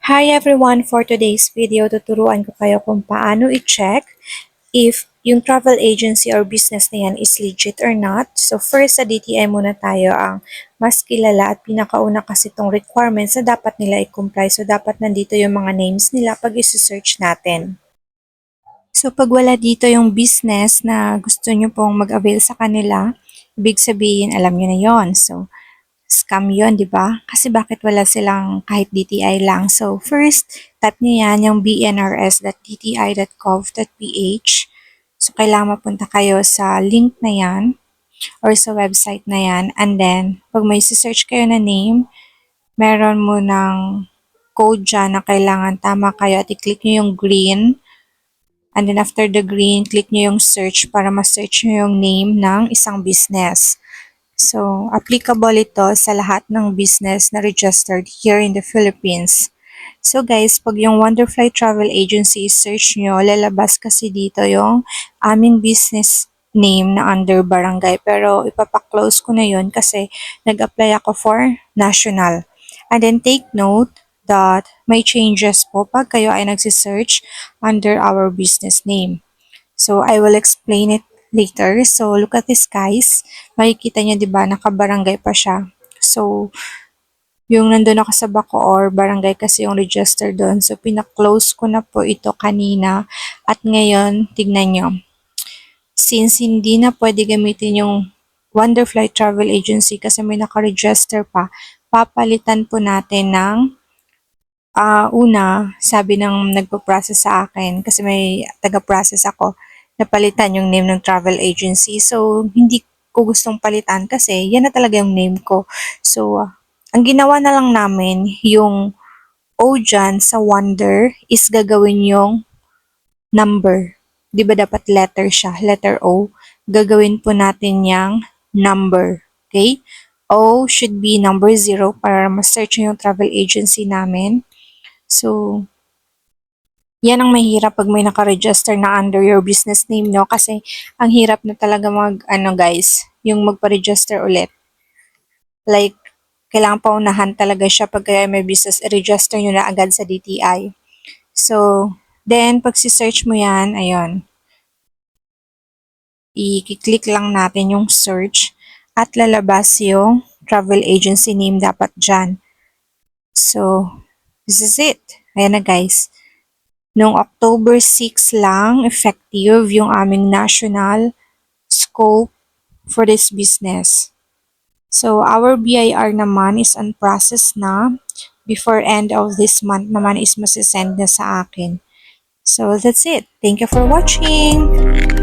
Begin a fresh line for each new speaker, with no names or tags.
Hi everyone! For today's video, tuturuan ko kayo kung paano i-check if yung travel agency or business na yan is legit or not. So first sa DTI muna tayo ang mas kilala at pinakauna kasi itong requirements na dapat nila i-comply. So dapat nandito yung mga names nila pag isi-search natin. So pag wala dito yung business na gusto nyo pong mag-avail sa kanila, ibig sabihin alam nyo na yon. So scam yon, di ba? Kasi bakit wala silang kahit DTI lang? So, first, tap nyo yan, yung bnrs.dti.gov.ph. So, kailangan mapunta kayo sa link na yan or sa website na yan. And then, pag may search kayo na name, meron mo ng code dyan na kailangan tama kayo at i-click nyo yung green. And then, after the green, click nyo yung search para ma-search nyo yung name ng isang business. So, applicable ito sa lahat ng business na registered here in the Philippines. So guys, pag yung Wonderfly Travel Agency search nyo, lalabas kasi dito yung aming business name na under barangay. Pero ipapaklose ko na yun kasi nag-apply ako for national. And then take note that may changes po pag kayo ay nagsisearch under our business name. So I will explain it later. So look at this guys. Makikita niyo 'di ba nakabarangay pa siya. So yung nandun ako sa Bacoor, barangay kasi yung register doon. So pina-close ko na po ito kanina at ngayon tignan nyo. Since hindi na pwede gamitin yung Wonderfly Travel Agency kasi may naka-register pa, papalitan po natin ng una, sabi ng nagpo-process sa akin, kasi may taga-process ako, napalitan yung name ng travel agency. So, hindi ko gustong palitan kasi yan na talaga yung name ko. So, ang ginawa na lang namin, yung O dyan sa Wonder is gagawin yung number. Di ba dapat letter siya, letter O? Gagawin po natin yung number. Okay? O should be number 0 para ma-search yung travel agency namin. So, yan ang mahirap pag may naka-register na under your business name, no? Kasi ang hirap na talaga guys, yung magpa-register ulit. Like, kailangan paunahan talaga siya pag kaya may business, register nyo na agad sa DTI. So, then, pag si-search mo yan, ayun, i-click lang natin yung search at lalabas yung travel agency name dapat dyan. So, this is it. Ayan na guys. Noong October 6 lang, effective yung aming national scope for this business. So, our BIR naman is on process na. Before end of this month naman is masisend na sa akin. So, that's it. Thank you for watching!